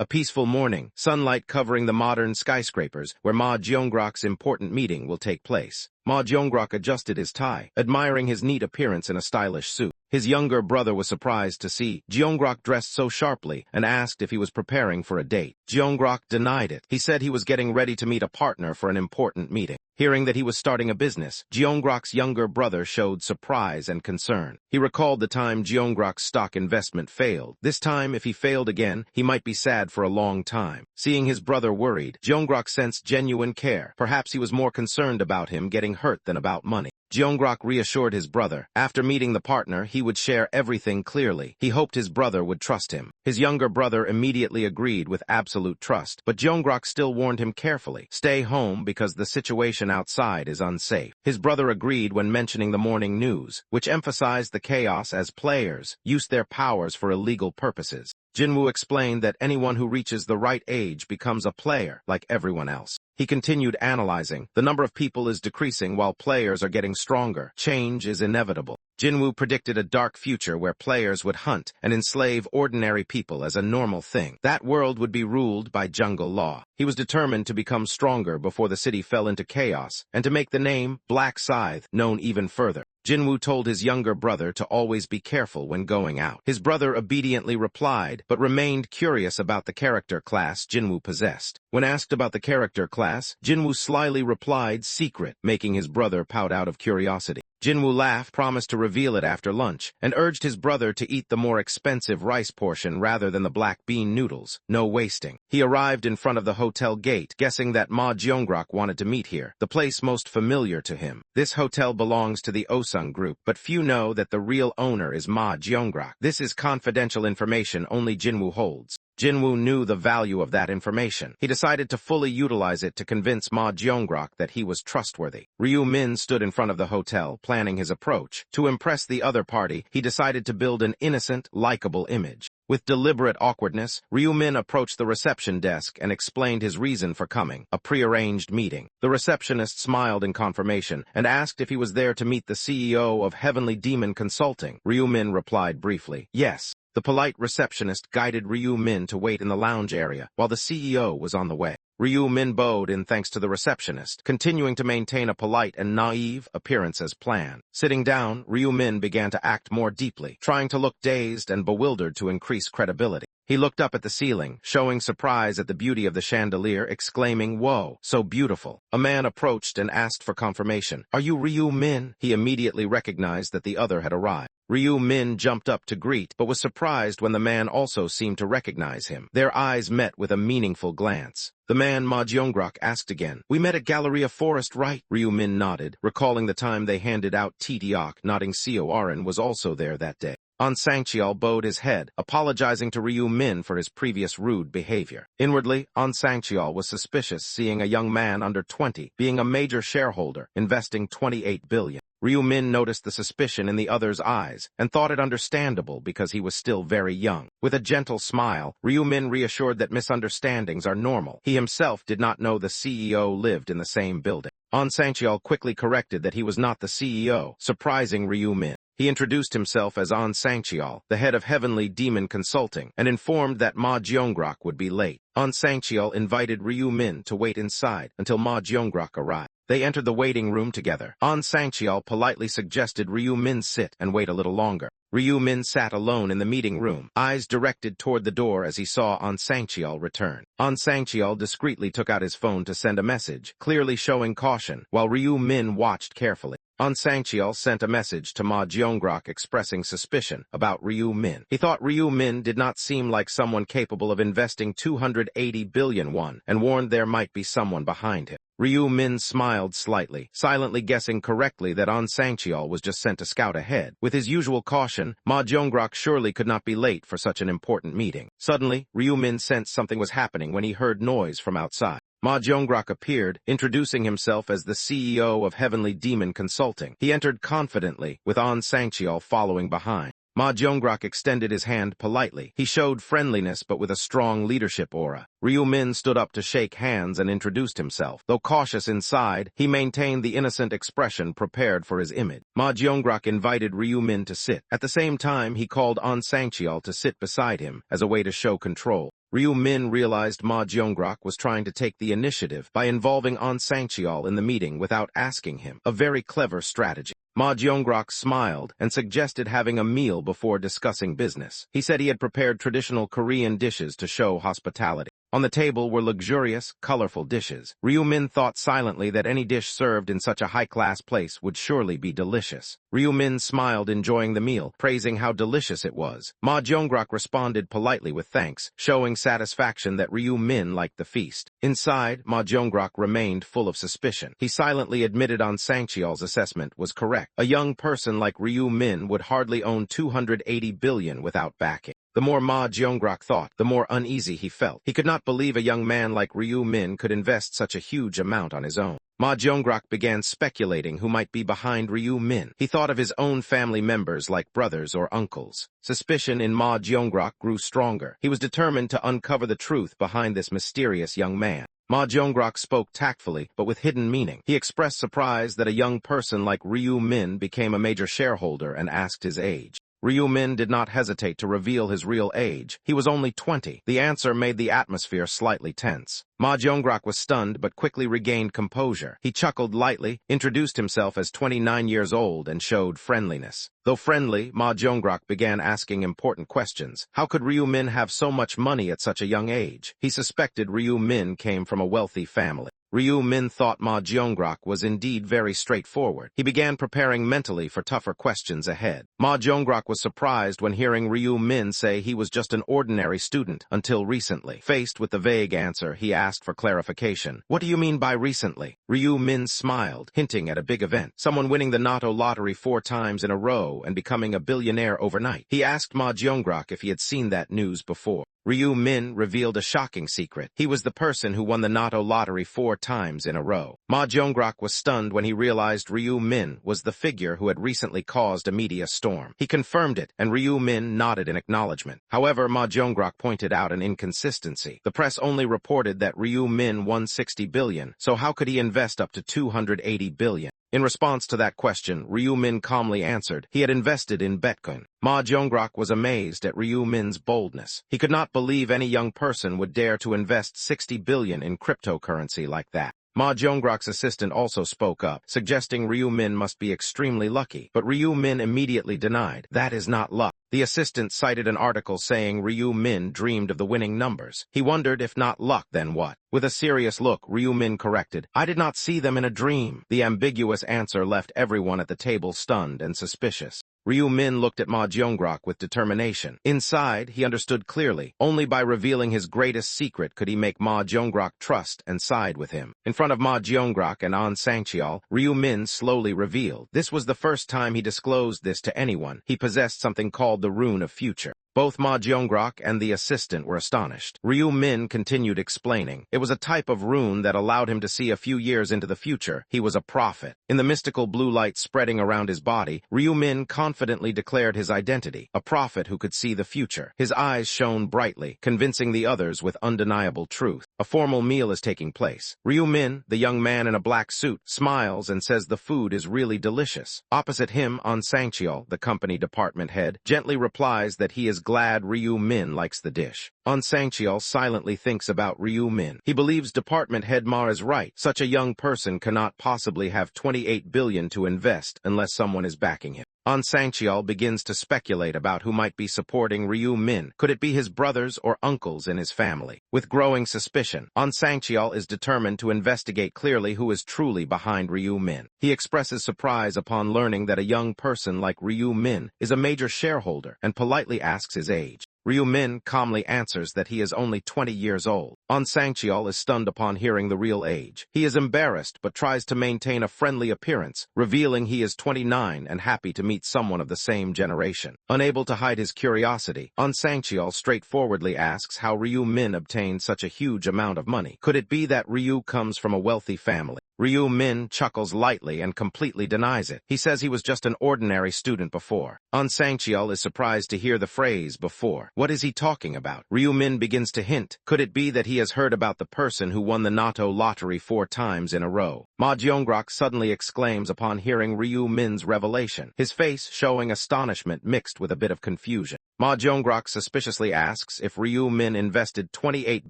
A peaceful morning, sunlight covering the modern skyscrapers where Ma Jeongrok's important meeting will take place. Ma Jeongrok adjusted his tie, admiring his neat appearance in a stylish suit. His younger brother was surprised to see Jeongrok dressed so sharply and asked if he was preparing for a date. Jeongrok denied it. He said he was getting ready to meet a partner for an important meeting. Hearing that he was starting a business, Jeongrok's younger brother showed surprise and concern. He recalled the time Jeongrok's stock investment failed. This time, if he failed again, he might be sad for a long time. Seeing his brother worried, Jeongrok sensed genuine care. Perhaps he was more concerned about him getting hurt than about money. Jeongrok reassured his brother. After meeting the partner, he would share everything clearly. He hoped his brother would trust him. His younger brother immediately agreed with absolute trust, but Jeongrok still warned him carefully. Stay home because the situation outside is unsafe. His brother agreed when mentioning the morning news, which emphasized the chaos as players used their powers for illegal purposes. Jinwoo explained that anyone who reaches the right age becomes a player like everyone else. He continued analyzing. The number of people is decreasing while players are getting stronger. Change is inevitable. Jinwoo predicted a dark future where players would hunt and enslave ordinary people as a normal thing. That world would be ruled by jungle law. He was determined to become stronger before the city fell into chaos and to make the name Black Scythe known even further. Jinwoo told his younger brother to always be careful when going out. His brother obediently replied, but remained curious about the character class Jinwoo possessed. When asked about the character class, Jinwoo slyly replied, secret, making his brother pout out of curiosity. Jinwoo laughed, promised to reveal it after lunch, and urged his brother to eat the more expensive rice portion rather than the black bean noodles. No wasting. He arrived in front of the hotel gate, guessing that Ma Jeongrok wanted to meet here, the place most familiar to him. This hotel belongs to the Osung Group, but few know that the real owner is Ma Jeongrok. This is confidential information only Jinwoo holds. Jinwoo knew the value of that information. He decided to fully utilize it to convince Ma Jeongrok that he was trustworthy. Ryu Min stood in front of the hotel, planning his approach. To impress the other party, he decided to build an innocent, likable image. With deliberate awkwardness, Ryu Min approached the reception desk and explained his reason for coming, a prearranged meeting. The receptionist smiled in confirmation and asked if he was there to meet the CEO of Heavenly Demon Consulting. Ryu Min replied briefly, yes. The polite receptionist guided Ryu Min to wait in the lounge area while the CEO was on the way. Ryu Min bowed in thanks to the receptionist, continuing to maintain a polite and naive appearance as planned. Sitting down, Ryu Min began to act more deeply, trying to look dazed and bewildered to increase credibility. He looked up at the ceiling, showing surprise at the beauty of the chandelier, exclaiming, "Whoa, so beautiful." A man approached and asked for confirmation. "Are you Ryu Min?" He immediately recognized that the other had arrived. Ryu Min jumped up to greet, but was surprised when the man also seemed to recognize him. Their eyes met with a meaningful glance. The man Ma Jeongrok asked again, "We met at Galleria Forest, right?" Ryu Min nodded, recalling the time they handed out Titiok, nodding Seoarin was also there that day. An Sangcheol bowed his head, apologizing to Ryu Min for his previous rude behavior. Inwardly, An Sangcheol was suspicious seeing a young man under 20 being a major shareholder, investing 28 billion. Ryu Min noticed the suspicion in the other's eyes and thought it understandable because he was still very young. With a gentle smile, Ryu Min reassured that misunderstandings are normal. He himself did not know the CEO lived in the same building. An Sangcheol quickly corrected that he was not the CEO, surprising Ryu Min. He introduced himself as An Sangcheol, the head of Heavenly Demon Consulting, and informed that Ma Jeongrok would be late. An Sangcheol invited Ryu Min to wait inside until Ma Jeongrok arrived. They entered the waiting room together. An Sangcheol politely suggested Ryu Min sit and wait a little longer. Ryu Min sat alone in the meeting room, eyes directed toward the door as he saw An Sangcheol return. An Sangcheol discreetly took out his phone to send a message, clearly showing caution, while Ryu Min watched carefully. An Sangcheol sent a message to Ma Jeongrok expressing suspicion about Ryu Min. He thought Ryu Min did not seem like someone capable of investing 280 billion won and warned there might be someone behind him. Ryu Min smiled slightly, silently guessing correctly that An Sangcheol was just sent to scout ahead. With his usual caution, Ma Jeongrok surely could not be late for such an important meeting. Suddenly, Ryu Min sensed something was happening when he heard noise from outside. Ma Jeongrok appeared, introducing himself as the CEO of Heavenly Demon Consulting. He entered confidently, with An Sangcheol following behind. Ma Jeongrok extended his hand politely. He showed friendliness but with a strong leadership aura. Ryu Min stood up to shake hands and introduced himself. Though cautious inside, he maintained the innocent expression prepared for his image. Ma Jeongrok invited Ryu Min to sit. At the same time, he called An Sangcheol to sit beside him as a way to show control. Ryu Min realized Ma Jeongrok was trying to take the initiative by involving An Sangcheol in the meeting without asking him, a very clever strategy. Ma Jeongrok smiled and suggested having a meal before discussing business. He said he had prepared traditional Korean dishes to show hospitality. On the table were luxurious, colorful dishes. Ryu Min thought silently that any dish served in such a high-class place would surely be delicious. Ryu Min smiled, enjoying the meal, praising how delicious it was. Ma Jeongrok responded politely with thanks, showing satisfaction that Ryu Min liked the feast. Inside, Ma Jeongrok remained full of suspicion. He silently admitted An Sangcheol's assessment was correct. A young person like Ryu Min would hardly own 280 billion without backing. The more Ma Jeongrok thought, the more uneasy he felt. He could not believe a young man like Ryu Min could invest such a huge amount on his own. Ma Jeongrok began speculating who might be behind Ryu Min. He thought of his own family members like brothers or uncles. Suspicion in Ma Jeongrok grew stronger. He was determined to uncover the truth behind this mysterious young man. Ma Jeongrok spoke tactfully, but with hidden meaning. He expressed surprise that a young person like Ryu Min became a major shareholder and asked his age. Ryu Min did not hesitate to reveal his real age. He was only 20. The answer made the atmosphere slightly tense. Ma Jeongrok was stunned but quickly regained composure. He chuckled lightly, introduced himself as 29 years old, and showed friendliness. Though friendly, Ma Jeongrok began asking important questions. How could Ryu Min have so much money at such a young age? He suspected Ryu Min came from a wealthy family. Ryu Min thought Ma Jeongrok was indeed very straightforward. He began preparing mentally for tougher questions ahead. Ma Jeongrok was surprised when hearing Ryu Min say he was just an ordinary student until recently. Faced with the vague answer, he asked for clarification. What do you mean by recently? Ryu Min smiled, hinting at a big event. Someone winning the Nato lottery 4 times in a row and becoming a billionaire overnight. He asked Ma Jeongrok if he had seen that news before. Ryu Min revealed a shocking secret. He was the person who won the Nato lottery 4 times in a row. Ma Jeongrok was stunned when he realized Ryu Min was the figure who had recently caused a media storm. He confirmed it, and Ryu Min nodded in acknowledgement. However, Ma Jeongrok pointed out an inconsistency. The press only reported that Ryu Min won 60 billion, so how could he invest up to 280 billion? In response to that question, Ryu Min calmly answered he had invested in Bitcoin. Ma Jeongrok was amazed at Ryu Min's boldness. He could not believe any young person would dare to invest 60 billion in cryptocurrency like that. Ma Jeongrok's assistant also spoke up, suggesting Ryu Min must be extremely lucky, but Ryu Min immediately denied, that is not luck. The assistant cited an article saying Ryu Min dreamed of the winning numbers. He wondered if not luck, then what? With a serious look, Ryu Min corrected, I did not see them in a dream. The ambiguous answer left everyone at the table stunned and suspicious. Ryu Min looked at Ma Jeongrok with determination. Inside, he understood clearly. Only by revealing his greatest secret could he make Ma Jeongrok trust and side with him. In front of Ma Jeongrok and An Sangcheol, Ryu Min slowly revealed. This was the first time he disclosed this to anyone. He possessed something called the Rune of Future. Both Ma Jeongrok and the assistant were astonished. Ryu Min continued explaining. It was a type of rune that allowed him to see a few years into the future. He was a prophet. In the mystical blue light spreading around his body, Ryu Min confidently declared his identity, a prophet who could see the future. His eyes shone brightly, convincing the others with undeniable truth. A formal meal is taking place. Ryu Min, the young man in a black suit, smiles and says the food is really delicious. Opposite him, An Sangcheol, the company department head, gently replies that he is glad Ryu Min likes the dish. An Sangcheol silently thinks about Ryu Min. He believes department head Ma is right. Such a young person cannot possibly have 28 billion to invest unless someone is backing him. An Sangcheol begins to speculate about who might be supporting Ryu Min. Could it be his brothers or uncles in his family? With growing suspicion, An Sangcheol is determined to investigate clearly who is truly behind Ryu Min. He expresses surprise upon learning that a young person like Ryu Min is a major shareholder and politely asks his age. Ryu Min calmly answers that he is only 20 years old. An Sangcheol is stunned upon hearing the real age. He is embarrassed but tries to maintain a friendly appearance, revealing he is 29 and happy to meet someone of the same generation. Unable to hide his curiosity, An Sangcheol straightforwardly asks how Ryu Min obtained such a huge amount of money. Could it be that Ryu comes from a wealthy family? Ryu Min chuckles lightly and completely denies it. He says he was just an ordinary student before. An Sangcheol is surprised to hear the phrase before. What is he talking about? Ryu Min begins to hint. Could it be that he has heard about the person who won the Nato lottery 4 times in a row? Ma Jeongrok suddenly exclaims upon hearing Ryu Min's revelation, his face showing astonishment mixed with a bit of confusion. Ma Jonggrok suspiciously asks if Ryu Min invested 28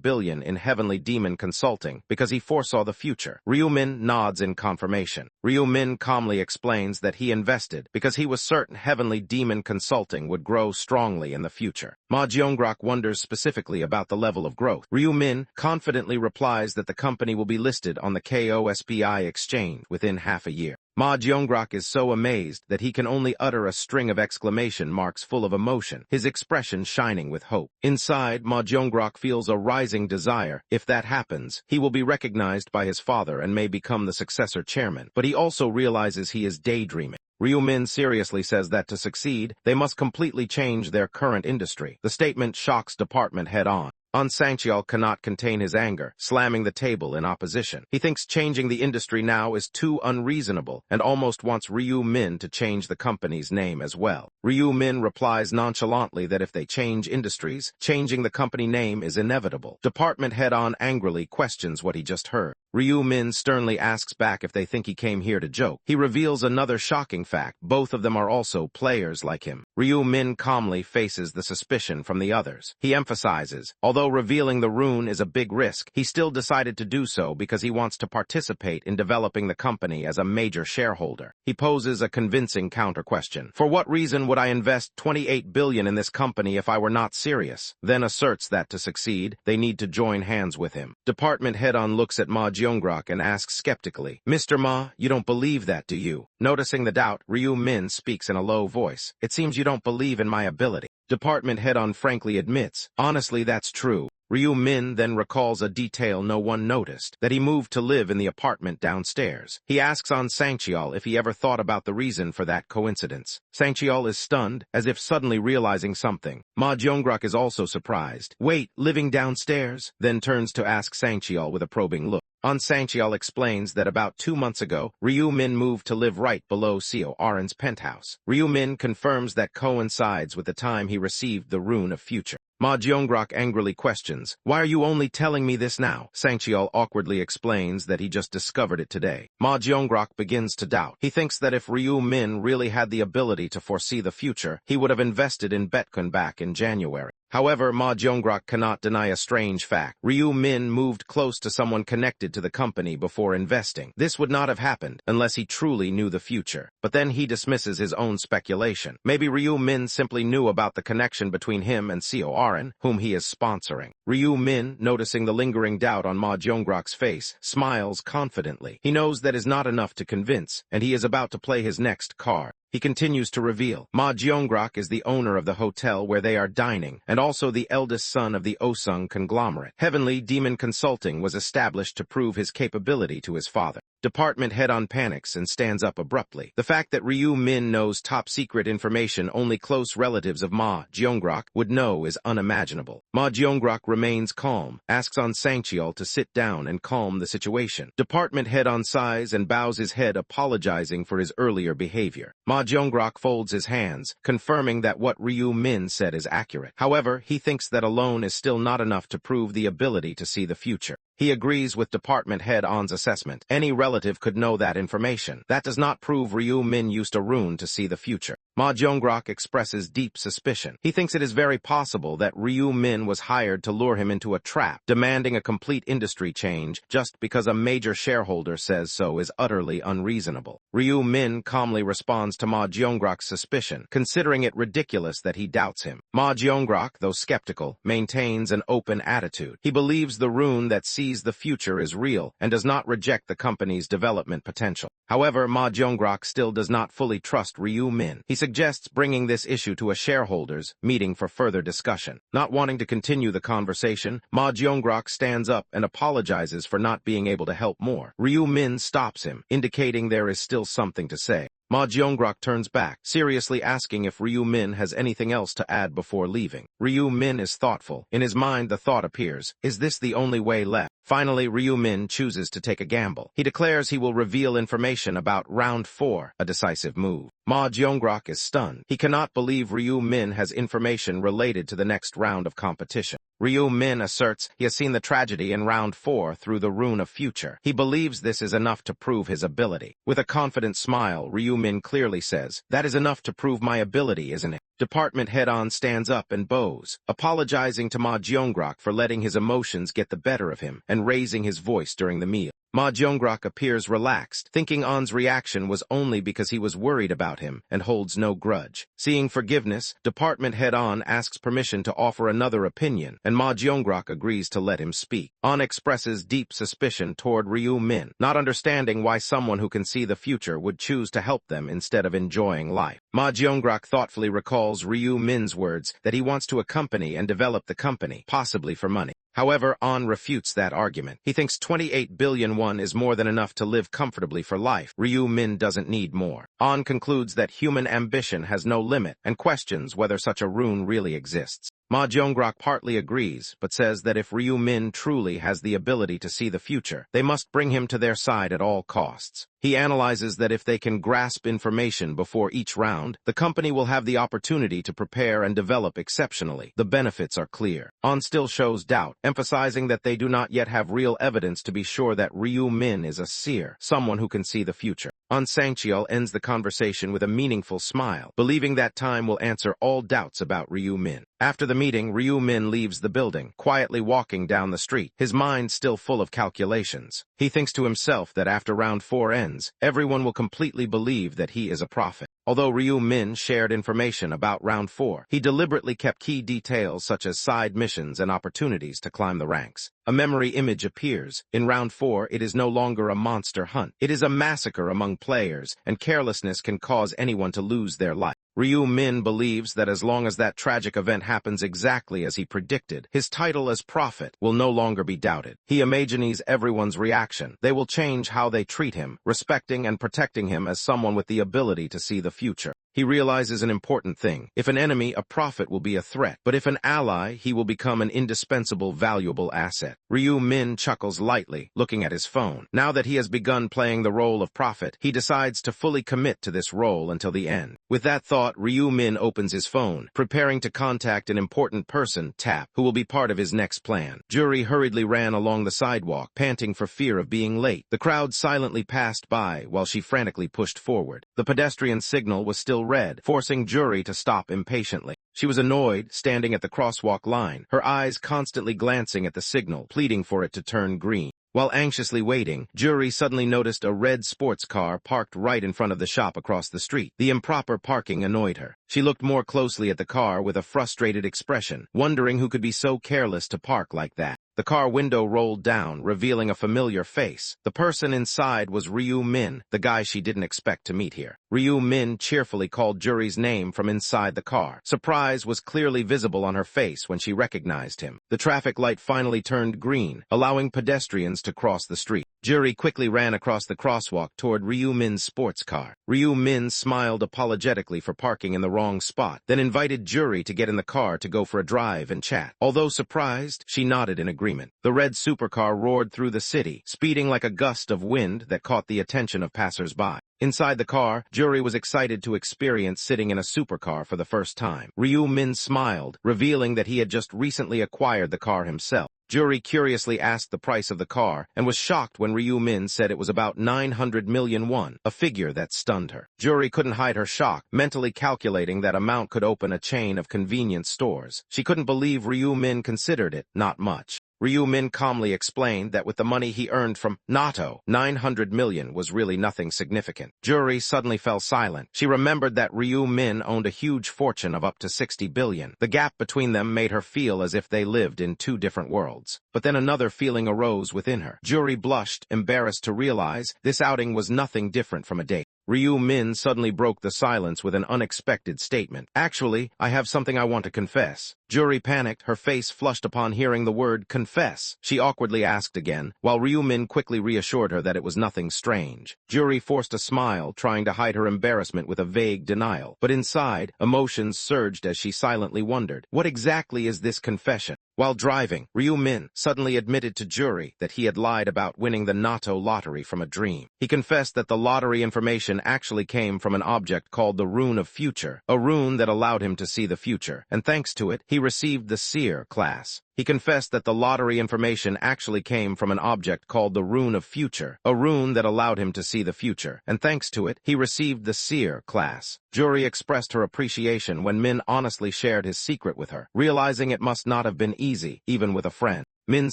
billion in Heavenly Demon Consulting because he foresaw the future. Ryu Min nods in confirmation. Ryu Min calmly explains that he invested because he was certain Heavenly Demon Consulting would grow strongly in the future. Ma Jonggrok wonders specifically about the level of growth. Ryu Min confidently replies that the company will be listed on the KOSPI exchange within half a year. Ma Jonggrok is so amazed that he can only utter a string of exclamation marks full of emotion, his expression shining with hope. Inside, Ma Jonggrok feels a rising desire. If that happens, he will be recognized by his father and may become the successor chairman. But he also realizes he is daydreaming. Ryu Min seriously says that to succeed, they must completely change their current industry. The statement shocks department head-on. Sangcheol cannot contain his anger, slamming the table in opposition. He thinks changing the industry now is too unreasonable and almost wants Ryu Min to change the company's name as well. Ryu Min replies nonchalantly that if they change industries, changing the company name is inevitable. Department head-on angrily questions what he just heard. Ryu Min sternly asks back if they think he came here to joke. He reveals another shocking fact. Both of them are also players like him. Ryu Min calmly faces the suspicion from the others. He emphasizes, although revealing the rune is a big risk, he still decided to do so because he wants to participate in developing the company as a major shareholder. He poses a convincing counter-question. For what reason would I invest 28 billion in this company if I were not serious? Then asserts that to succeed, they need to join hands with him. Department head-on looks at Ma Jonggrok and asks skeptically, Mr. Ma, you don't believe that, do you? Noticing the doubt, Ryu Min speaks in a low voice. It seems you don't believe in my ability. Department head-on frankly admits, honestly, that's true. Ryu Min then recalls a detail no one noticed, that he moved to live in the apartment downstairs. He asks Sangcheol if he ever thought about the reason for that coincidence. Sangcheol is stunned, as if suddenly realizing something. Ma Jonggrok is also surprised. Wait, living downstairs? Then turns to ask Sangcheol with a probing look. Sangcheol explains that about 2 months ago, Ryu Min moved to live right below Seo Aren's penthouse. Ryu Min confirms that coincides with the time he received the rune of future. Ma Jonggrok angrily questions, why are you only telling me this now? Sangcheol awkwardly explains that he just discovered it today. Ma Jonggrok begins to doubt. He thinks that if Ryu Min really had the ability to foresee the future, he would have invested in Webtoon back in January. However, Ma Jonggrok cannot deny a strange fact. Ryu Min moved close to someone connected to the company before investing. This would not have happened unless he truly knew the future. But then he dismisses his own speculation. Maybe Ryu Min simply knew about the connection between him and Seo Aren, whom he is sponsoring. Ryu Min, noticing the lingering doubt on Ma Jonggrok's face, smiles confidently. He knows that is not enough to convince, and he is about to play his next card. He continues to reveal, Ma Jonggrok is the owner of the hotel where they are dining, and also the eldest son of the Osung conglomerate. Heavenly Demon Consulting was established to prove his capability to his father. Department head-on panics and stands up abruptly. The fact that Ryu Min knows top-secret information only close relatives of Ma Jonggrok would know is unimaginable. Ma Jonggrok remains calm, asks Sangcheol to sit down and calm the situation. Department head-on sighs and bows his head, apologizing for his earlier behavior. Ma Jonggrok folds his hands, confirming that what Ryu Min said is accurate. However, he thinks that alone is still not enough to prove the ability to see the future. He agrees with department head-on's assessment. Any relative could know that information. That does not prove Ryu Min used a rune to see the future. Ma Jonggrok expresses deep suspicion. He thinks it is very possible that Ryu Min was hired to lure him into a trap, demanding a complete industry change just because a major shareholder says so is utterly unreasonable. Ryu Min calmly responds to Ma Jonggrok's suspicion, considering it ridiculous that he doubts him. Ma Jonggrok, though skeptical, maintains an open attitude. He believes the rune that sees the future is real and does not reject the company's development potential. However, Ma Jonggrok still does not fully trust Ryu Min. He suggests bringing this issue to a shareholders' meeting for further discussion. Not wanting to continue the conversation, Ma Jonggrok stands up and apologizes for not being able to help more. Ryu Min stops him, indicating there is still something to say. Ma Jonggrok turns back, seriously asking if Ryu Min has anything else to add before leaving. Ryu Min is thoughtful. In his mind, the thought appears, is this the only way left? Finally, Ryu Min chooses to take a gamble. He declares he will reveal information about Round 4, a decisive move. Ma Jonggrok is stunned. He cannot believe Ryu Min has information related to the next round of competition. Ryu Min asserts he has seen the tragedy in Round 4 through the Rune of Future. He believes this is enough to prove his ability. With a confident smile, Ryu Min clearly says, that is enough to prove my ability, isn't it? Department head-on stands up and bows, apologizing to Ma Jeongrok for letting his emotions get the better of him and raising his voice during the meal. Ma Jeongrok appears relaxed, thinking On's reaction was only because he was worried about him and holds no grudge. Seeing forgiveness, Department head On asks permission to offer another opinion, and Ma Jeongrok agrees to let him speak. On expresses deep suspicion toward Ryu Min, not understanding why someone who can see the future would choose to help them instead of enjoying life. Ma Jeongrok thoughtfully recalls Ryu Min's words that he wants to accompany and develop the company, possibly for money. However, On refutes that argument. He thinks 28 billion won is more than enough to live comfortably for life. Ryu Min doesn't need more. On concludes that human ambition has no limit and questions whether such a rune really exists. Ma Jeongrok partly agrees, but says that if Ryu Min truly has the ability to see the future, they must bring him to their side at all costs. He analyzes that if they can grasp information before each round, the company will have the opportunity to prepare and develop exceptionally. The benefits are clear. On still shows doubt, emphasizing that they do not yet have real evidence to be sure that Ryu Min is a seer, someone who can see the future. On Sangcheol ends the conversation with a meaningful smile, believing that time will answer all doubts about Ryu Min. After the meeting, Ryu Min leaves the building, quietly walking down the street, his mind still full of calculations. He thinks to himself that after round 4 ends, everyone will completely believe that he is a prophet. Although Ryu Min shared information about round 4, he deliberately kept key details such as side missions and opportunities to climb the ranks. A memory image appears. In round 4, it is no longer a monster hunt. It is a massacre among players, and carelessness can cause anyone to lose their life. Ryu Min believes that as long as that tragic event happens exactly as he predicted, his title as prophet will no longer be doubted. He imagines everyone's reaction. They will change how they treat him, respecting and protecting him as someone with the ability to see the future. He realizes an important thing. If an enemy, a prophet will be a threat, but if an ally, he will become an indispensable, valuable asset. Ryu Min chuckles lightly, looking at his phone. Now that he has begun playing the role of prophet, he decides to fully commit to this role until the end. With that thought, Ryu Min opens his phone, preparing to contact an important person, Tap, who will be part of his next plan. Jury hurriedly ran along the sidewalk, panting for fear of being late. The crowd silently passed by while she frantically pushed forward. The pedestrian signal was still red, forcing Jury to stop impatiently. She was annoyed, standing at the crosswalk line, her eyes constantly glancing at the signal, pleading for it to turn green. While anxiously waiting, Jury suddenly noticed a red sports car parked right in front of the shop across the street. The improper parking annoyed her. She looked more closely at the car with a frustrated expression, wondering who could be so careless to park like that. The car window rolled down, revealing a familiar face. The person inside was Ryu Min, the guy she didn't expect to meet here. Ryu Min cheerfully called Jury's name from inside the car. Surprise was clearly visible on her face when she recognized him. The traffic light finally turned green, allowing pedestrians to cross the street. Jury quickly ran across the crosswalk toward Ryu Min's sports car. Ryu Min smiled apologetically for parking in the wrong spot, then invited Jury to get in the car to go for a drive and chat. Although surprised, she nodded in agreement. The red supercar roared through the city, speeding like a gust of wind that caught the attention of passers-by. Inside the car, Jury was excited to experience sitting in a supercar for the first time. Ryu Min smiled, revealing that he had just recently acquired the car himself. Jury curiously asked the price of the car and was shocked when Ryu Min said it was about 900 million won, a figure that stunned her. Jury couldn't hide her shock, mentally calculating that amount could open a chain of convenience stores. She couldn't believe Ryu Min considered it not much. Ryu Min calmly explained that with the money he earned from Nato, 900 million was really nothing significant. Jury suddenly fell silent. She remembered that Ryu Min owned a huge fortune of up to 60 billion. The gap between them made her feel as if they lived in two different worlds. But then another feeling arose within her. Jury blushed, embarrassed to realize this outing was nothing different from a date. Ryu Min suddenly broke the silence with an unexpected statement. Actually, I have something I want to confess. Jury panicked, her face flushed upon hearing the word confess. She awkwardly asked again, while Ryu Min quickly reassured her that it was nothing strange. Jury forced a smile, trying to hide her embarrassment with a vague denial. But inside, emotions surged as she silently wondered, what exactly is this confession? While driving, Ryu Min suddenly admitted to Jury that he had lied about winning the Nato lottery from a dream. He confessed that the lottery information actually came from an object called the Rune of Future, a rune that allowed him to see the future, and thanks to it, he received the seer class. He confessed that the lottery information actually came from an object called the Rune of Future, a rune that allowed him to see the future, and thanks to it, he received the seer class. Juri expressed her appreciation when Min honestly shared his secret with her, realizing it must not have been easy, even with a friend. Min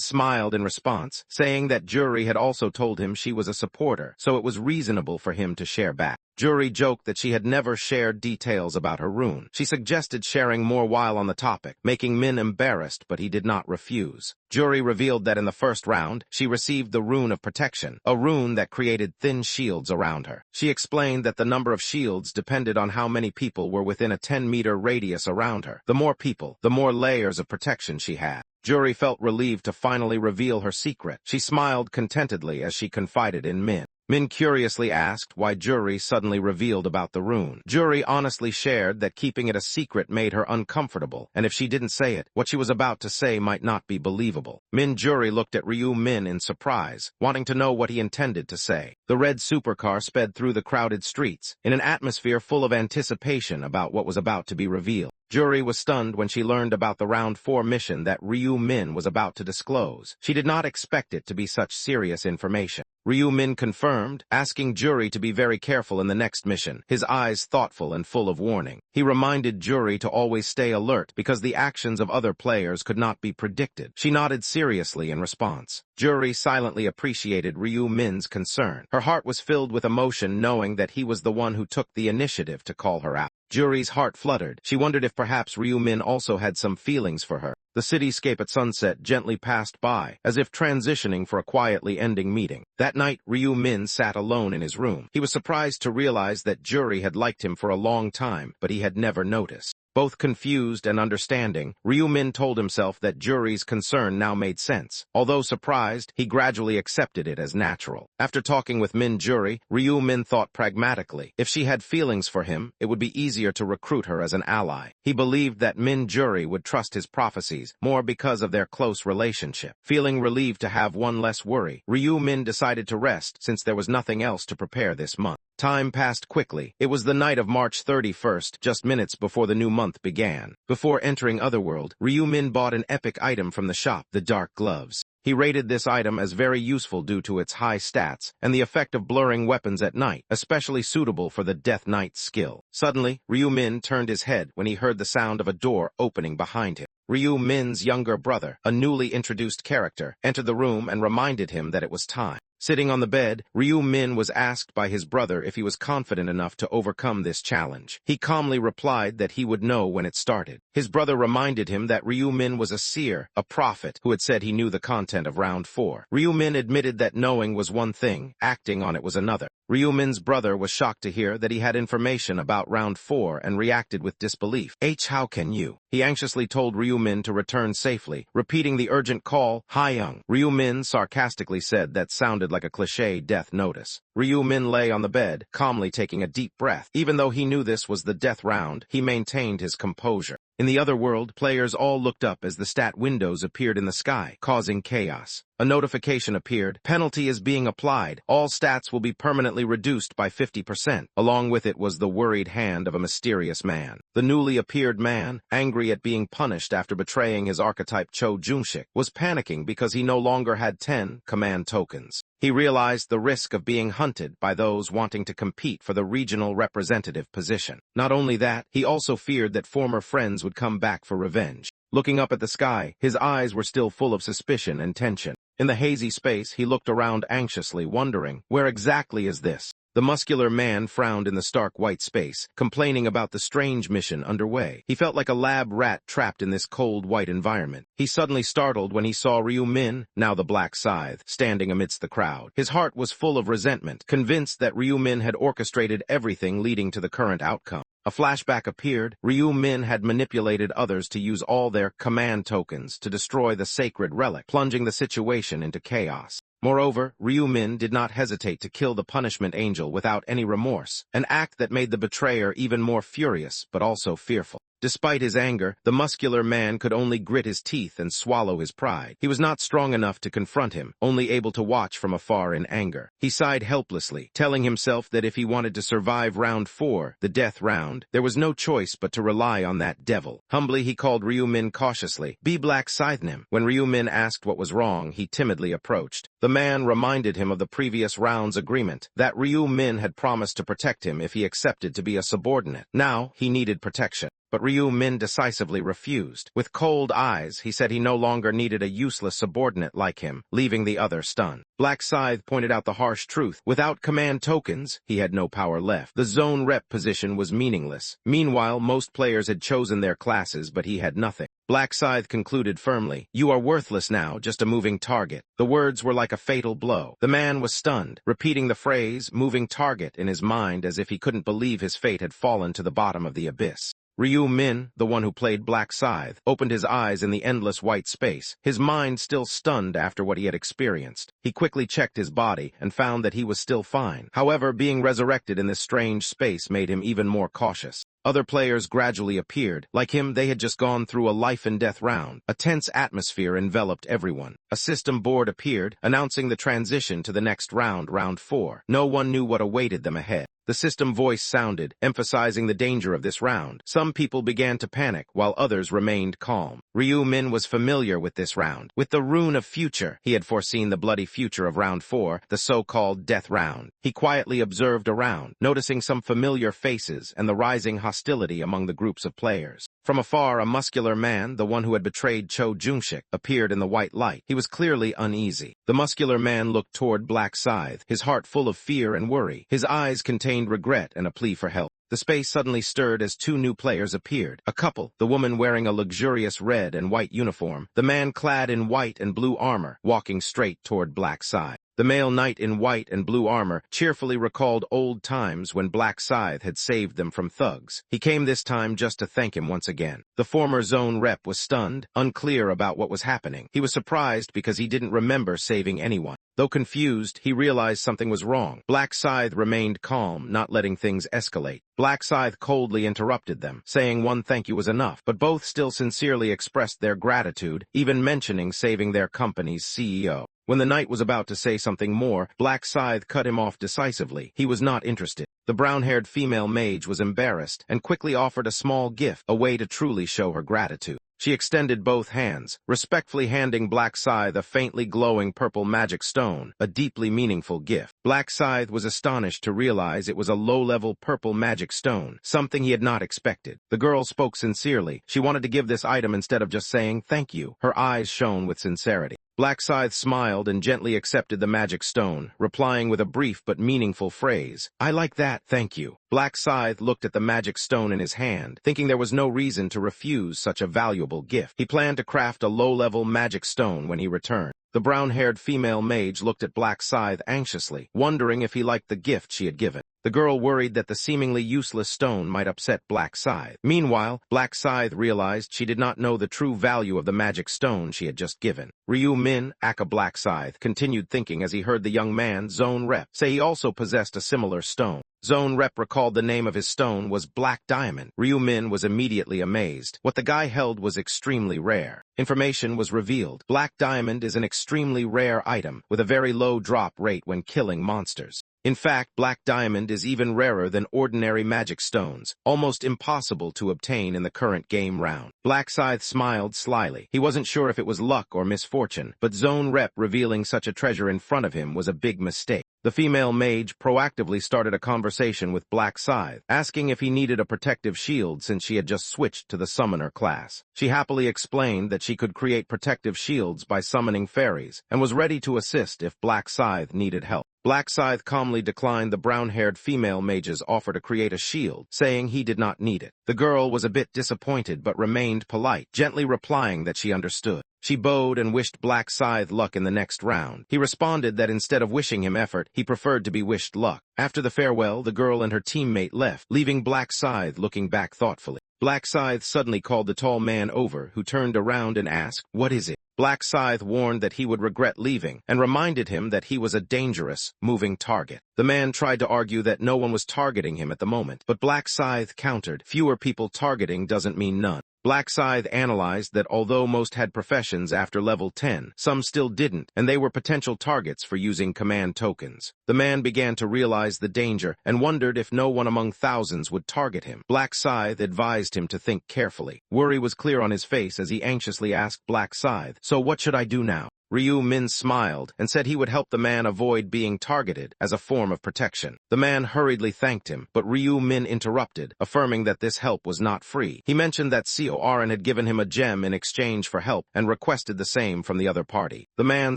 smiled in response, saying that Juri had also told him she was a supporter, so it was reasonable for him to share back. Juri joked that she had never shared details about her rune. She suggested sharing more while on the topic, making Min embarrassed, but he did not refuse. Juri revealed that in the first round, she received the Rune of Protection, a rune that created thin shields around her. She explained that the number of shields depended on how many people were within a 10-meter radius around her. The more people, the more layers of protection she had. Juri felt relieved to finally reveal her secret. She smiled contentedly as she confided in Min. Min curiously asked why Juri suddenly revealed about the rune. Juri honestly shared that keeping it a secret made her uncomfortable, and if she didn't say it, what she was about to say might not be believable. Juri looked at Ryu Min in surprise, wanting to know what he intended to say. The red supercar sped through the crowded streets, in an atmosphere full of anticipation about what was about to be revealed. Juri was stunned when she learned about the Round 4 mission that Ryu Min was about to disclose. She did not expect it to be such serious information. Ryu Min confirmed, asking Juri to be very careful in the next mission, his eyes thoughtful and full of warning. He reminded Juri to always stay alert because the actions of other players could not be predicted. She nodded seriously in response. Juri silently appreciated Ryu Min's concern. Her heart was filled with emotion knowing that he was the one who took the initiative to call her out. Juri's heart fluttered. She wondered if perhaps Ryu Min also had some feelings for her. The cityscape at sunset gently passed by, as if transitioning for a quietly ending meeting. That night, Ryu Min sat alone in his room. He was surprised to realize that Juri had liked him for a long time, but he had never noticed. Both confused and understanding, Ryu Min told himself that Juri's concern now made sense. Although surprised, he gradually accepted it as natural. After talking with Juri, Ryu Min thought pragmatically. If she had feelings for him, it would be easier to recruit her as an ally. He believed that Juri would trust his prophecies, more because of their close relationship. Feeling relieved to have one less worry, Ryu Min decided to rest since there was nothing else to prepare this month. Time passed quickly. It was the night of March 31st, just minutes before the new month began. Before entering Otherworld, Ryu Min bought an epic item from the shop, the Dark Gloves. He rated this item as very useful due to its high stats and the effect of blurring weapons at night, especially suitable for the Death Knight skill. Suddenly, Ryu Min turned his head when he heard the sound of a door opening behind him. Ryu Min's younger brother, a newly introduced character, entered the room and reminded him that it was time. Sitting on the bed, Ryu Min was asked by his brother if he was confident enough to overcome this challenge. He calmly replied that he would know when it started. His brother reminded him that Ryu Min was a seer, a prophet, who had said he knew the content of Round 4. Ryu Min admitted that knowing was one thing, acting on it was another. Ryu Min's brother was shocked to hear that he had information about Round 4 and reacted with disbelief. How can you? He anxiously told Ryu Min to return safely, repeating the urgent call, Hayoung. Ryu Min sarcastically said that sounded like a cliché death notice. Ryu Min lay on the bed, calmly taking a deep breath. Even though he knew this was the death round, he maintained his composure. In the other world, players all looked up as the stat windows appeared in the sky, causing chaos. A notification appeared. Penalty is being applied. All stats will be permanently reduced by 50%. Along with it was the worried hand of a mysterious man. The newly appeared man, angry at being punished after betraying his archetype Cho Junshik, was panicking because he no longer had 10 command tokens. He realized the risk of being hunted by those wanting to compete for the regional representative position. Not only that, he also feared that former friends would come back for revenge. Looking up at the sky, his eyes were still full of suspicion and tension. In the hazy space, he looked around anxiously, wondering, where exactly is this? The muscular man frowned in the stark white space, complaining about the strange mission underway. He felt like a lab rat trapped in this cold white environment. He suddenly startled when he saw Ryu Min, now the Black Scythe, standing amidst the crowd. His heart was full of resentment, convinced that Ryu Min had orchestrated everything leading to the current outcome. A flashback appeared. Ryu Min had manipulated others to use all their command tokens to destroy the sacred relic, plunging the situation into chaos. Moreover, Ryu Min did not hesitate to kill the punishment angel without any remorse, an act that made the betrayer even more furious but also fearful. Despite his anger, the muscular man could only grit his teeth and swallow his pride. He was not strong enough to confront him, only able to watch from afar in anger. He sighed helplessly, telling himself that if he wanted to survive round 4, the death round, there was no choice but to rely on that devil. Humbly, he called Ryu Min cautiously. "Be Black Scythenim." When Ryu Min asked what was wrong, he timidly approached. The man reminded him of the previous round's agreement, that Ryu Min had promised to protect him if he accepted to be a subordinate. Now, he needed protection. But Ryu Min decisively refused. With cold eyes, he said he no longer needed a useless subordinate like him, leaving the other stunned. Black Scythe pointed out the harsh truth. Without command tokens, he had no power left. The zone rep position was meaningless. Meanwhile, most players had chosen their classes, but he had nothing. Black Scythe concluded firmly, "You are worthless now, just a moving target." The words were like a fatal blow. The man was stunned, repeating the phrase, "moving target," in his mind as if he couldn't believe his fate had fallen to the bottom of the abyss. Ryu Min, the one who played Black Scythe, opened his eyes in the endless white space, his mind still stunned after what he had experienced. He quickly checked his body and found that he was still fine. However, being resurrected in this strange space made him even more cautious. Other players gradually appeared. Like him, they had just gone through a life-and-death round. A tense atmosphere enveloped everyone. A system board appeared, announcing the transition to the next round, round 4. No one knew what awaited them ahead. The system voice sounded, emphasizing the danger of this round. Some people began to panic, while others remained calm. Ryu Min was familiar with this round. With the Rune of Future, he had foreseen the bloody future of round 4, the so-called death round. He quietly observed around, noticing some familiar faces and the rising hostility among the groups of players. From afar, a muscular man, the one who had betrayed Cho Jungshik, appeared in the white light. He was clearly uneasy. The muscular man looked toward Black Scythe, his heart full of fear and worry. His eyes contained regret and a plea for help. The space suddenly stirred as 2 new players appeared. A couple, the woman wearing a luxurious red and white uniform, the man clad in white and blue armor, walking straight toward Black Scythe. The male knight in white and blue armor cheerfully recalled old times when Black Scythe had saved them from thugs. He came this time just to thank him once again. The former zone rep was stunned, unclear about what was happening. He was surprised because he didn't remember saving anyone. Though confused, he realized something was wrong. Black Scythe remained calm, not letting things escalate. Black Scythe coldly interrupted them, saying one thank you was enough, but both still sincerely expressed their gratitude, even mentioning saving their company's CEO. When the knight was about to say something more, Black Scythe cut him off decisively. He was not interested. The brown-haired female mage was embarrassed and quickly offered a small gift, a way to truly show her gratitude. She extended both hands, respectfully handing Black Scythe a faintly glowing purple magic stone, a deeply meaningful gift. Black Scythe was astonished to realize it was a low-level purple magic stone, something he had not expected. The girl spoke sincerely. She wanted to give this item instead of just saying thank you. Her eyes shone with sincerity. Black Scythe smiled and gently accepted the magic stone, replying with a brief but meaningful phrase, "I like that, thank you." Black Scythe looked at the magic stone in his hand, thinking there was no reason to refuse such a valuable gift. He planned to craft a low-level magic stone when he returned. The brown-haired female mage looked at Black Scythe anxiously, wondering if he liked the gift she had given. The girl worried that the seemingly useless stone might upset Black Scythe. Meanwhile, Black Scythe realized she did not know the true value of the magic stone she had just given. Ryu Min, aka Black Scythe, continued thinking as he heard the young man, Zone Rep, say he also possessed a similar stone. Zone Rep recalled the name of his stone was Black Diamond. Ryu Min was immediately amazed. What the guy held was extremely rare. Information was revealed. Black Diamond is an extremely rare item, with a very low drop rate when killing monsters. In fact, Black Diamond is even rarer than ordinary magic stones, almost impossible to obtain in the current game round. Black Scythe smiled slyly. He wasn't sure if it was luck or misfortune, but Zone Rep revealing such a treasure in front of him was a big mistake. The female mage proactively started a conversation with Black Scythe, asking if he needed a protective shield since she had just switched to the summoner class. She happily explained that she could create protective shields by summoning fairies, and was ready to assist if Black Scythe needed help. Black Scythe calmly declined the brown-haired female mage's offer to create a shield, saying he did not need it. The girl was a bit disappointed but remained polite, gently replying that she understood. She bowed and wished Black Scythe luck in the next round. He responded that instead of wishing him effort, he preferred to be wished luck. After the farewell, the girl and her teammate left, leaving Black Scythe looking back thoughtfully. Black Scythe suddenly called the tall man over, who turned around and asked, "What is it?" Black Scythe warned that he would regret leaving and reminded him that he was a dangerous, moving target. The man tried to argue that no one was targeting him at the moment, but Black Scythe countered, fewer people targeting doesn't mean none. Black Scythe analyzed that although most had professions after level 10, some still didn't, and they were potential targets for using command tokens. The man began to realize the danger and wondered if no one among thousands would target him. Black Scythe advised him to think carefully. Worry was clear on his face as he anxiously asked Black Scythe, "So what should I do now?" Ryu Min smiled and said he would help the man avoid being targeted as a form of protection. The man hurriedly thanked him, but Ryu Min interrupted, affirming that this help was not free. He mentioned that Cohort had given him a gem in exchange for help and requested the same from the other party. The man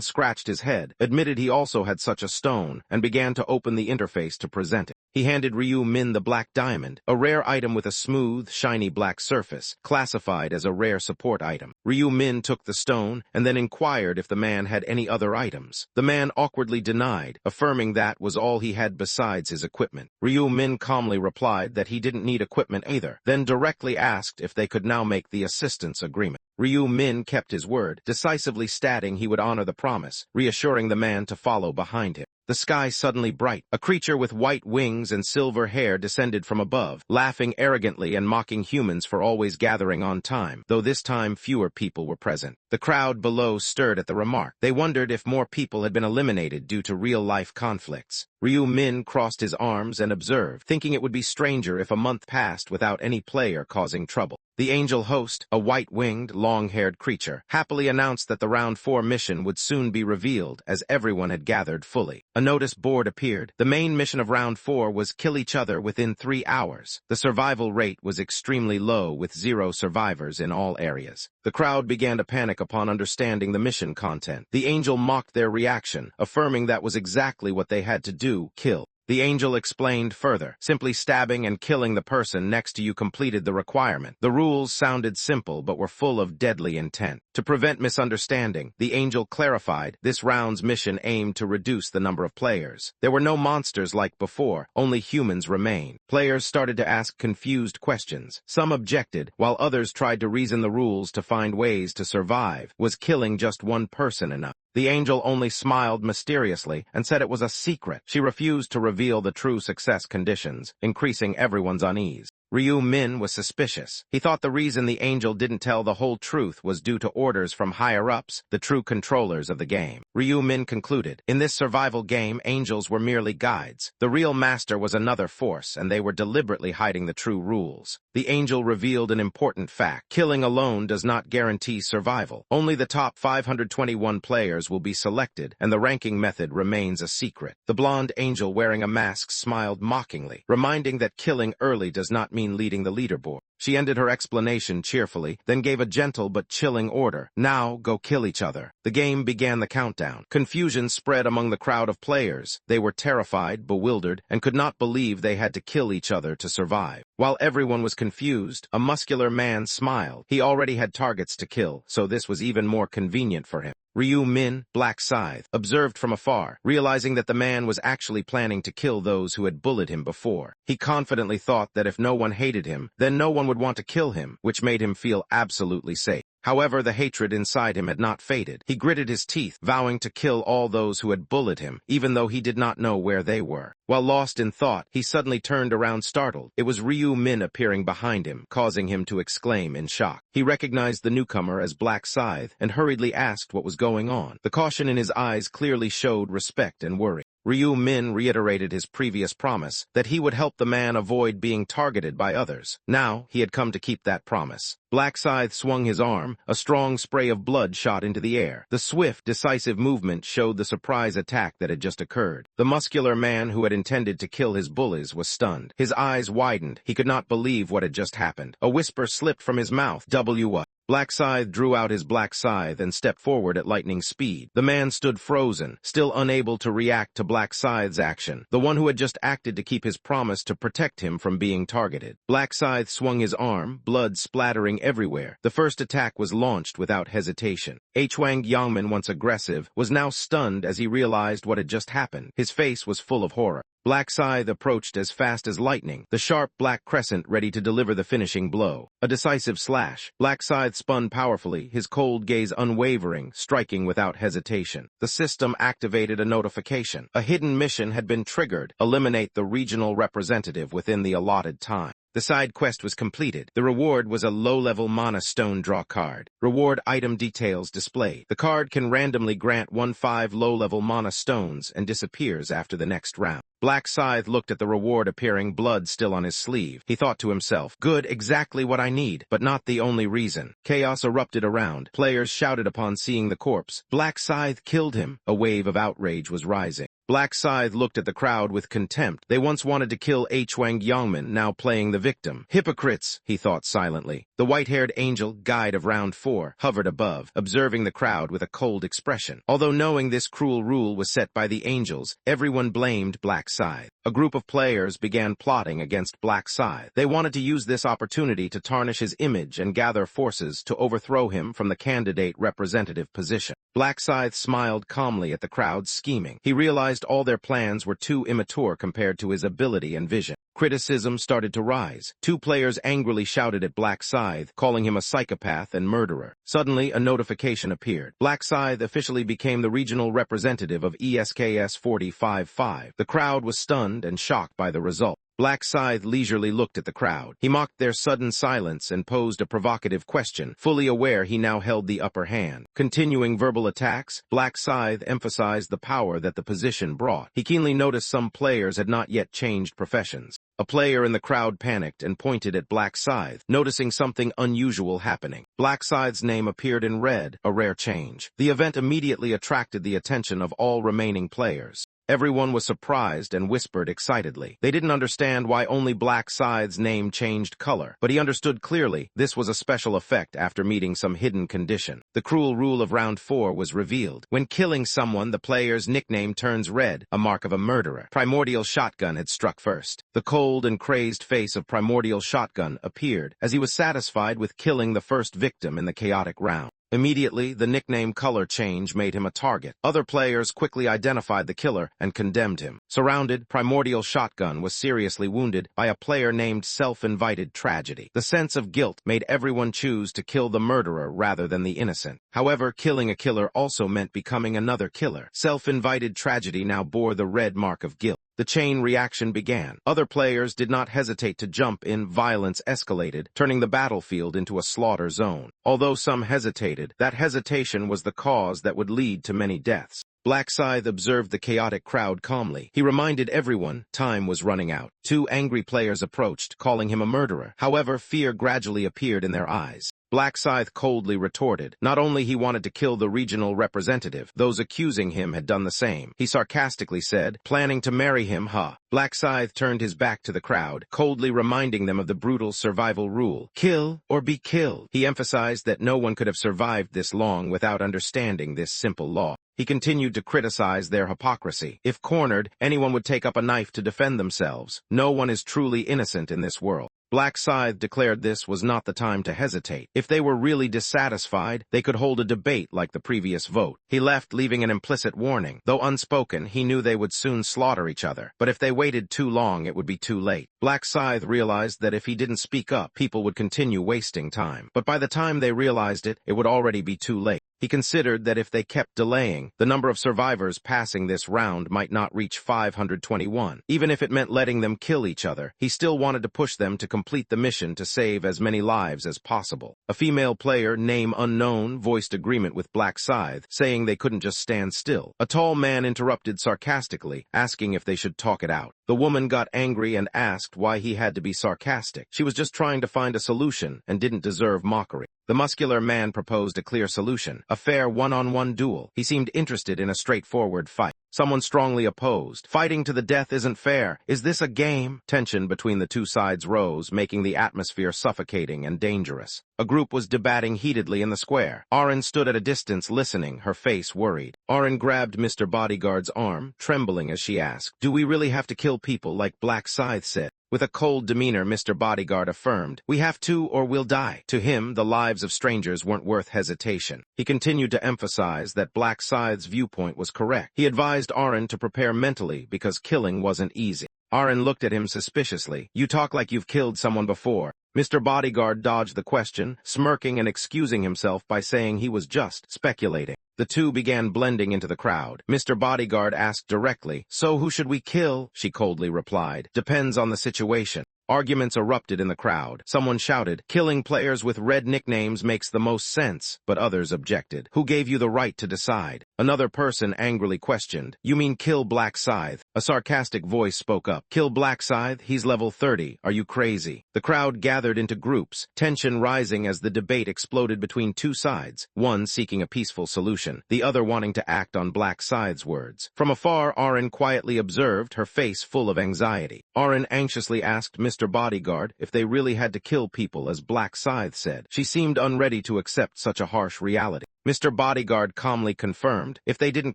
scratched his head, admitted he also had such a stone, and began to open the interface to present it. He handed Ryu Min the black diamond, a rare item with a smooth, shiny black surface, classified as a rare support item. Ryu Min took the stone and then inquired if the man had any other items. The man awkwardly denied, affirming that was all he had besides his equipment. Ryu Min calmly replied that he didn't need equipment either, then directly asked if they could now make the assistance agreement. Ryu Min kept his word, decisively stating he would honor the promise, reassuring the man to follow behind him. The sky suddenly bright. A creature with white wings and silver hair descended from above, laughing arrogantly and mocking humans for always gathering on time, though this time fewer people were present. The crowd below stirred at the remark. They wondered if more people had been eliminated due to real-life conflicts. Ryu Min crossed his arms and observed, thinking it would be stranger if a month passed without any player causing trouble. The angel host, a white-winged, long-haired creature, happily announced that the Round 4 mission would soon be revealed as everyone had gathered fully. A notice board appeared. The main mission of Round 4 was kill each other within 3 hours. The survival rate was extremely low with 0 survivors in all areas. The crowd began to panic upon understanding the mission content. The angel mocked their reaction, affirming that was exactly what they had to do, kill. The angel explained further, simply stabbing and killing the person next to you completed the requirement. The rules sounded simple but were full of deadly intent. To prevent misunderstanding, the angel clarified this round's mission aimed to reduce the number of players. There were no monsters like before, only humans remained. Players started to ask confused questions. Some objected, while others tried to reason the rules to find ways to survive. Was killing just one person enough? The angel only smiled mysteriously and said it was a secret. She refused to reveal the true success conditions, increasing everyone's unease. Ryu Min was suspicious. He thought the reason the angel didn't tell the whole truth was due to orders from higher-ups, the true controllers of the game. Ryu Min concluded, in this survival game, angels were merely guides. The real master was another force, and they were deliberately hiding the true rules. The angel revealed an important fact. Killing alone does not guarantee survival. Only the top 521 players will be selected, and the ranking method remains a secret. The blonde angel wearing a mask smiled mockingly, reminding that killing early does not mean leading the leaderboard. She ended her explanation cheerfully, then gave a gentle but chilling order. Now, go kill each other. The game began the countdown. Confusion spread among the crowd of players. They were terrified, bewildered, and could not believe they had to kill each other to survive. While everyone was confused, a muscular man smiled. He already had targets to kill, so this was even more convenient for him. Ryu Min, Black Scythe, observed from afar, realizing that the man was actually planning to kill those who had bullied him before. He confidently thought that if no one hated him, then no one would want to kill him, which made him feel absolutely safe. However, the hatred inside him had not faded. He gritted his teeth, vowing to kill all those who had bullied him, even though he did not know where they were. While lost in thought, he suddenly turned around startled. It was Ryu Min appearing behind him, causing him to exclaim in shock. He recognized the newcomer as Black Scythe and hurriedly asked what was going on. The caution in his eyes clearly showed respect and worry. Ryu Min reiterated his previous promise that he would help the man avoid being targeted by others. Now, he had come to keep that promise. Black Scythe swung his arm, a strong spray of blood shot into the air. The swift, decisive movement showed the surprise attack that had just occurred. The muscular man who had intended to kill his bullies was stunned. His eyes widened. He could not believe what had just happened. A whisper slipped from his mouth. "W-what?" Black Scythe drew out his black scythe and stepped forward at lightning speed. The man stood frozen, still unable to react to Black Scythe's action, the one who had just acted to keep his promise to protect him from being targeted. Black Scythe swung his arm, blood splattering everywhere. The first attack was launched without hesitation. Hwang Yangmin, once aggressive, was now stunned as he realized what had just happened. His face was full of horror. Black Scythe approached as fast as lightning, the sharp black crescent ready to deliver the finishing blow. A decisive slash. Black Scythe spun powerfully, his cold gaze unwavering, striking without hesitation. The system activated a notification. A hidden mission had been triggered. Eliminate the regional representative within the allotted time. The side quest was completed. The reward was a low-level mana stone draw card. Reward item details displayed. The card can randomly grant 1/5 low-level mana stones and disappears after the next round. Black Scythe looked at the reward appearing blood still on his sleeve. He thought to himself, good, exactly what I need, but not the only reason. Chaos erupted around. Players shouted upon seeing the corpse. Black Scythe killed him. A wave of outrage was rising. Black Scythe looked at the crowd with contempt. They once wanted to kill Hwang Yongman, now playing the victim. Hypocrites, he thought silently. The white-haired angel, guide of round 4, hovered above, observing the crowd with a cold expression. Although knowing this cruel rule was set by the angels, everyone blamed Black Scythe. A group of players began plotting against Black Scythe. They wanted to use this opportunity to tarnish his image and gather forces to overthrow him from the candidate representative position. Black Scythe smiled calmly at the crowd's scheming. He realized all their plans were too immature compared to his ability and vision. Criticism started to rise. 2 players angrily shouted at Black Scythe, calling him a psychopath and murderer. Suddenly, a notification appeared. Black Scythe officially became the regional representative of ESKS 4055. The crowd was stunned and shocked by the result. Black Scythe leisurely looked at the crowd. He mocked their sudden silence and posed a provocative question, fully aware he now held the upper hand. Continuing verbal attacks, Black Scythe emphasized the power that the position brought. He keenly noticed some players had not yet changed professions. A player in the crowd panicked and pointed at Black Scythe, noticing something unusual happening. Black Scythe's name appeared in red, a rare change. The event immediately attracted the attention of all remaining players. Everyone was surprised and whispered excitedly. They didn't understand why only Black Scythe's name changed color, but he understood clearly this was a special effect after meeting some hidden condition. The cruel rule of round 4 was revealed. When killing someone, the player's nickname turns red, a mark of a murderer. Primordial Shotgun had struck first. The cold and crazed face of Primordial Shotgun appeared as he was satisfied with killing the first victim in the chaotic round. Immediately, the nickname color change made him a target. Other players quickly identified the killer and condemned him. Surrounded, Primordial Shotgun was seriously wounded by a player named Self-Invited Tragedy. The sense of guilt made everyone choose to kill the murderer rather than the innocent. However, killing a killer also meant becoming another killer. Self-Invited Tragedy now bore the red mark of guilt. The chain reaction began. Other players did not hesitate to jump in. Violence escalated, turning the battlefield into a slaughter zone. Although some hesitated, that hesitation was the cause that would lead to many deaths. Black Scythe observed the chaotic crowd calmly. He reminded everyone time was running out. 2 angry players approached, calling him a murderer. However, fear gradually appeared in their eyes. Black Scythe coldly retorted. Not only he wanted to kill the regional representative, those accusing him had done the same. He sarcastically said, planning to marry him, huh? Black Scythe turned his back to the crowd, coldly reminding them of the brutal survival rule. Kill or be killed. He emphasized that no one could have survived this long without understanding this simple law. He continued to criticize their hypocrisy. If cornered, anyone would take up a knife to defend themselves. No one is truly innocent in this world. Black Scythe declared this was not the time to hesitate. If they were really dissatisfied, they could hold a debate like the previous vote. He left, leaving an implicit warning. Though unspoken, he knew they would soon slaughter each other. But if they waited too long, it would be too late. Black Scythe realized that if he didn't speak up, people would continue wasting time. But by the time they realized it, it would already be too late. He considered that if they kept delaying, the number of survivors passing this round might not reach 521. Even if it meant letting them kill each other, he still wanted to push them to complete the mission to save as many lives as possible. A female player, name unknown, voiced agreement with Black Scythe, saying they couldn't just stand still. A tall man interrupted sarcastically, asking if they should talk it out. The woman got angry and asked why he had to be sarcastic. She was just trying to find a solution and didn't deserve mockery. The muscular man proposed a clear solution, a fair one-on-one duel. He seemed interested in a straightforward fight. Someone strongly opposed. Fighting to the death isn't fair. Is this a game? Tension between the two sides rose, making the atmosphere suffocating and dangerous. A group was debating heatedly in the square. Arin stood at a distance listening, her face worried. Arin grabbed Mr. Bodyguard's arm, trembling as she asked, "Do we really have to kill people like Black Scythe said?" With a cold demeanor, Mr. Bodyguard affirmed, "We have to or we'll die." To him, the lives of strangers weren't worth hesitation. He continued to emphasize that Black Scythe's viewpoint was correct. He advised Aaron to prepare mentally because killing wasn't easy. Aaron looked at him suspiciously. "You talk like you've killed someone before." Mr. Bodyguard dodged the question, smirking and excusing himself by saying he was just speculating. The two began blending into the crowd. Mr. Bodyguard asked directly, "So who should we kill?" She coldly replied, "Depends on the situation." Arguments erupted in the crowd. Someone shouted, "Killing players with red nicknames makes the most sense," but others objected. "Who gave you the right to decide?" Another person angrily questioned, "You mean kill Black Scythe?" A sarcastic voice spoke up, "Kill Black Scythe? He's level 30. Are you crazy?" The crowd gathered into groups, tension rising as the debate exploded between two sides, one seeking a peaceful solution, the other wanting to act on Black Scythe's words. From afar, Aaron quietly observed, her face full of anxiety. Aaron anxiously asked Mr. Bodyguard if they really had to kill people, as Black Scythe said. She seemed unready to accept such a harsh reality. Mr. Bodyguard calmly confirmed, if they didn't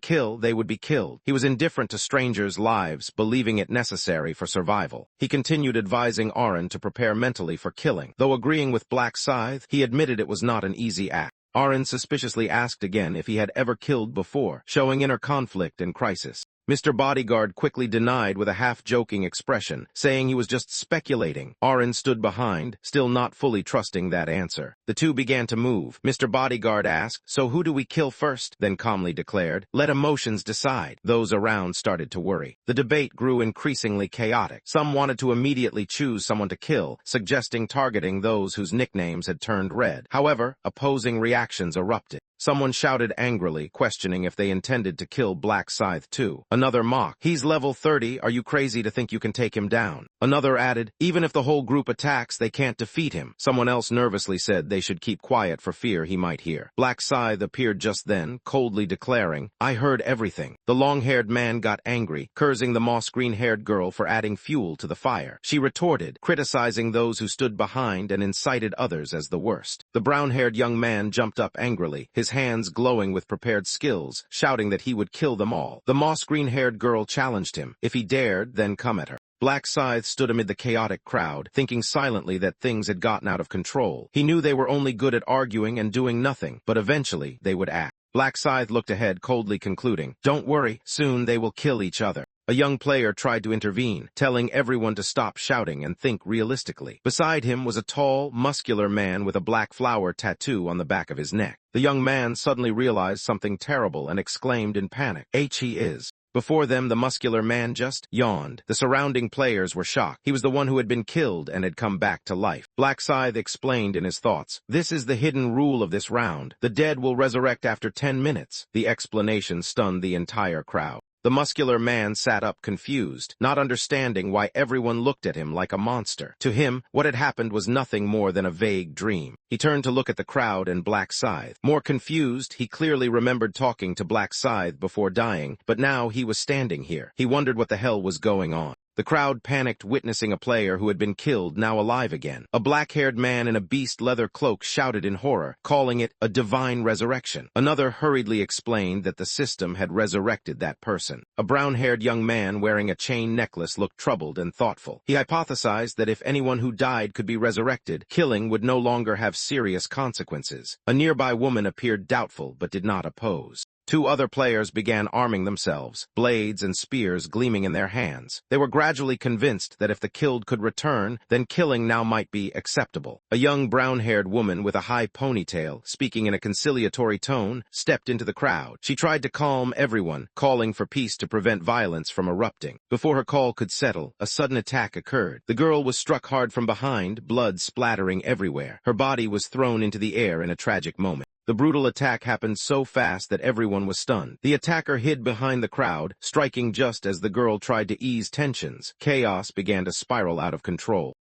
kill, they would be killed. He was indifferent to strangers' lives, believing it necessary for survival. He continued advising Aaron to prepare mentally for killing. Though agreeing with Black Scythe, he admitted it was not an easy act. Aaron suspiciously asked again if he had ever killed before, showing inner conflict and crisis. Mr. Bodyguard quickly denied with a half-joking expression, saying he was just speculating. Aaron stood behind, still not fully trusting that answer. The two began to move. Mr. Bodyguard asked, "So who do we kill first?" Then calmly declared, "Let emotions decide." Those around started to worry. The debate grew increasingly chaotic. Some wanted to immediately choose someone to kill, suggesting targeting those whose nicknames had turned red. However, opposing reactions erupted. Someone shouted angrily, questioning if they intended to kill Black Scythe too. Another mocked, "He's level 30, are you crazy to think you can take him down?" Another added, "Even if the whole group attacks, they can't defeat him." Someone else nervously said they should keep quiet for fear he might hear. Black Scythe appeared just then, coldly declaring, "I heard everything." The long-haired man got angry, cursing the moss-green-haired girl for adding fuel to the fire. She retorted, criticizing those who stood behind and incited others as the worst. The brown-haired young man jumped up angrily, his hands glowing with prepared skills, shouting that he would kill them all. The moss-green-haired girl challenged him. If he dared, then come at her. Black Scythe stood amid the chaotic crowd, thinking silently that things had gotten out of control. He knew they were only good at arguing and doing nothing, but eventually they would act. Black Scythe looked ahead, coldly concluding, "Don't worry, soon they will kill each other." A young player tried to intervene, telling everyone to stop shouting and think realistically. Beside him was a tall, muscular man with a black flower tattoo on the back of his neck. The young man suddenly realized something terrible and exclaimed in panic, "He is." Before them, the muscular man just yawned. The surrounding players were shocked. He was the one who had been killed and had come back to life. Black Scythe explained in his thoughts, "This is the hidden rule of this round. The dead will resurrect after 10 minutes. The explanation stunned the entire crowd. The muscular man sat up confused, not understanding why everyone looked at him like a monster. To him, what had happened was nothing more than a vague dream. He turned to look at the crowd and Black Scythe. More confused, he clearly remembered talking to Black Scythe before dying, but now he was standing here. He wondered what the hell was going on. The crowd panicked, witnessing a player who had been killed now alive again. A black-haired man in a beast leather cloak shouted in horror, calling it a divine resurrection. Another hurriedly explained that the system had resurrected that person. A brown-haired young man wearing a chain necklace looked troubled and thoughtful. He hypothesized that if anyone who died could be resurrected, killing would no longer have serious consequences. A nearby woman appeared doubtful but did not oppose. Two other players began arming themselves, blades and spears gleaming in their hands. They were gradually convinced that if the killed could return, then killing now might be acceptable. A young brown-haired woman with a high ponytail, speaking in a conciliatory tone, stepped into the crowd. She tried to calm everyone, calling for peace to prevent violence from erupting. Before her call could settle, a sudden attack occurred. The girl was struck hard from behind, blood splattering everywhere. Her body was thrown into the air in a tragic moment. The brutal attack happened so fast that everyone was stunned. The attacker hid behind the crowd, striking just as the girl tried to ease tensions. Chaos began to spiral out of control.